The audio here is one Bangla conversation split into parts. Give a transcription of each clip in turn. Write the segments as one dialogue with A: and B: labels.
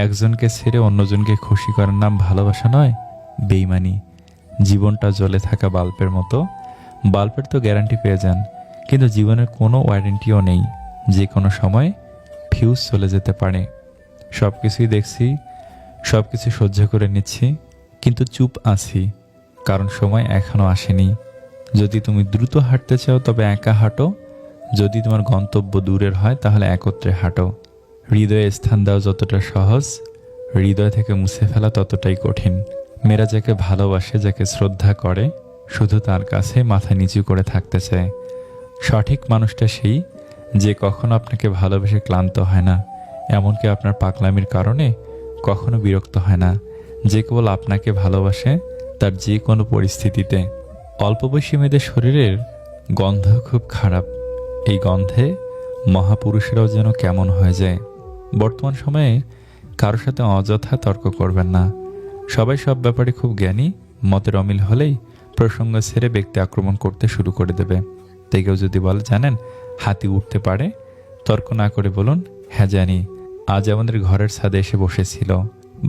A: একজনকে ছেড়ে অন্যজনকে খুশি করার নাম ভালোবাসা নয়, বেইমানি। জীবনটা জ্বলে থাকা বাল্বের মতো। বাল্বের তো গ্যারান্টি পেয়ে যান, কিন্তু জীবনের কোনো ওয়ারেন্টিও নেই। যে কোনো সময় ফিউজ চলে যেতে পারে। সব কিছুই দেখছি, সব কিছু সহ্য করে নিচ্ছি, কিন্তু চুপ আছি, কারণ সময় এখনও আসেনি। যদি তুমি দ্রুত হাঁটতে চাও তবে একা হাঁটো, যদি তোমার গন্তব্য দূরের হয় তাহলে একত্রে হাঁটো। হৃদয়ে স্থান দেওয়া যতটা সহজ, হৃদয় থেকে মুছে ফেলা ততটাই কঠিন। মেয়েরা যাকে ভালোবাসে, যাকে শ্রদ্ধা করে, শুধু তার কাছে মাথা নিচু করে থাকতে চায়। সঠিক মানুষটা সেই যে কখনো আপনাকে ভালোবেসে ক্লান্ত হয় না, এমনকি আপনার পাগলামির কারণে কখনো বিরক্ত হয় না। যে কেবল আপনাকে ভালোবাসে তার যে কোনো পরিস্থিতিতে। অল্প বয়সী মেয়েদের শরীরের গন্ধ খুব খারাপ। এই গন্ধে মহাপুরুষেরাও যেন কেমন হয়ে যায়। বর্তমান সময়ে কারোর সাথে অযথা তর্ক করবেন না। সবাই সব ব্যাপারে খুব জ্ঞানী। মতের অমিল হলেই প্রসঙ্গ ছেড়ে ব্যক্তি আক্রমণ করতে শুরু করে দেবে। তাই কেউ যদি বলে, জানেন হাতি উঠতে পারে, তর্ক না করে বলুন, হ্যাঁ জানি, আজ আমাদের ঘরের ছাদে এসে বসেছিল।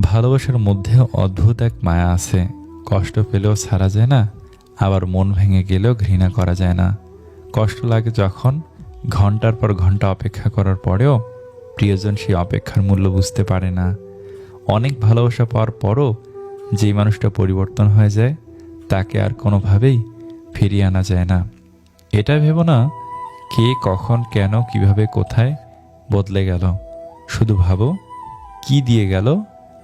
A: ভালোবাসার মধ্যেও অদ্ভুত এক মায়া আছে। কষ্ট পেলেও ছাড়া যায় না, আবার মন ভেঙে গেলেও ঘৃণা করা যায় না। কষ্ট লাগে যখন ঘন্টার পর ঘন্টা অপেক্ষা করার পরেও প্রিয়জন সেই অপেক্ষার মূল্য বুঝতে পারে না। অনেক ভালোবাসা পাওয়ার পরও যেই মানুষটা পরিবর্তন হয়ে যায় তাকে আর কোনোভাবেই ফিরিয়ে আনা যায় না। এটা ভেবো না কে কখন কেন কিভাবে কোথায় বদলে গেল, শুধু ভাবো কি দিয়ে গেল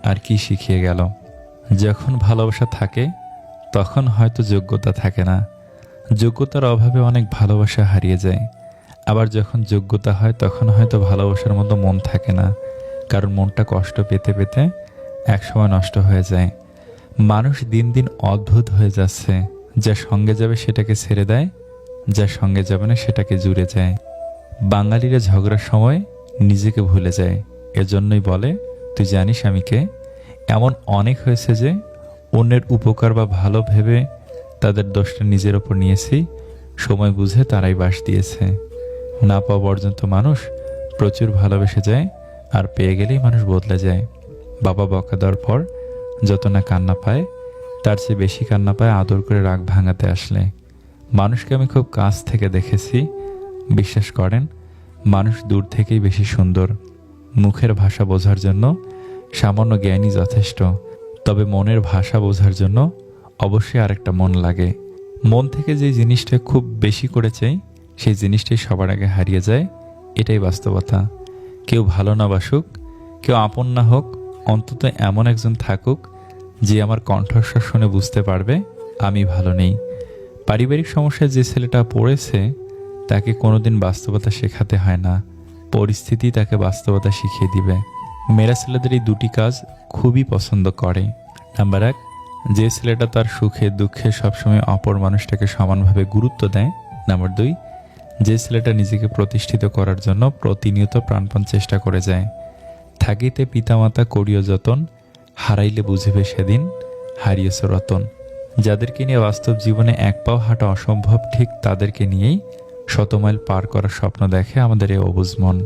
A: আর কি শিখিয়ে গেল। যখন ভালোবাসা থাকে তখন হয়তো যোগ্যতা থাকে না, যোগ্যতার অভাবে অনেক ভালোবাসা হারিয়ে যায়। আবার যখন যোগ্যতা হয় তখন হয়তো ভালোবাসার মতো মন থাকে না, কারণ মনটা কষ্ট পেতে পেতে একসময় নষ্ট হয়ে যায়। মানুষ দিন দিন অদ্ভুত হয়ে যাচ্ছে। যা সঙ্গে যাবে সেটাকে ছেড়ে দেয়, যা সঙ্গে যাবে না সেটাকে জুড়ে যায়। বাঙালিরা ঝগড়ার সময় নিজেকে ভুলে যায়। এজন্যই বলে, তুই জানিস আমি কে? এমন অনেক হয়েছে যে অন্যের উপকার বা ভালো ভেবে তাদের দোষটা নিজের ওপর নিয়েছি, সময় বুঝে তারাই বাস দিয়েছে। না পাওয়া পর্যন্ত মানুষ প্রচুর ভালোবেসে যায়, আর পেয়ে গেলেই মানুষ বদলে যায়। বাবা বকা দেওয়ার পর যত না কান্না পায়, তার চেয়ে বেশি কান্না পায় আদর করে রাগ ভাঙাতে আসলে। মানুষকে আমি খুব কাছ থেকে দেখেছি। বিশ্বাস করেন, মানুষ দূর থেকেই বেশি সুন্দর। মুখের ভাষা বোঝার জন্য সামান্য জ্ঞানই যথেষ্ট, তবে মনের ভাষা বোঝার জন্য অবশ্যই আরেকটা মন লাগে। মন থেকে যে জিনিসটা খুব বেশি করে চাই, সেই জিনিসটাই সবার আগে হারিয়ে যায়। এটাই বাস্তবতা। কেউ ভালো না বাসুক, কেউ আপন না হোক, অন্তত এমন একজন থাকুক যে আমার কণ্ঠস্বর শুনে বুঝতে পারবে আমি ভালো নেই। পারিবারিক সমস্যায় যে ছেলেটা পড়েছে তাকে কোনোদিন বাস্তবতা শেখাতে হয় না, পরিস্থিতি তাকে বাস্তবতা শিখিয়ে দিবে। মেয়েরা ছেলেদের এই দুটি কাজ খুবই পছন্দ করে। নাম্বার 1, যে ছেলেটা তার সুখে দুঃখে সবসময় অপর মানুষটাকে সমানভাবে গুরুত্ব দেয়। নাম্বার 2, যে ছেলেটা নিজেকে প্রতিষ্ঠিত করার জন্য প্রতিনিয়ত প্রাণপণ চেষ্টা করে যায়। থাকিতে পিতামাতা করিও যতন, হারাইলে বুঝিবে সেদিন হারিয়েছ রতন। যাদেরকে নিয়ে বাস্তব জীবনে এক পাও হাঁটা অসম্ভব, ঠিক তাদেরকে নিয়েই শত মাইল পার করার স্বপ্ন দেখে আমাদের এই অবুঝ মন।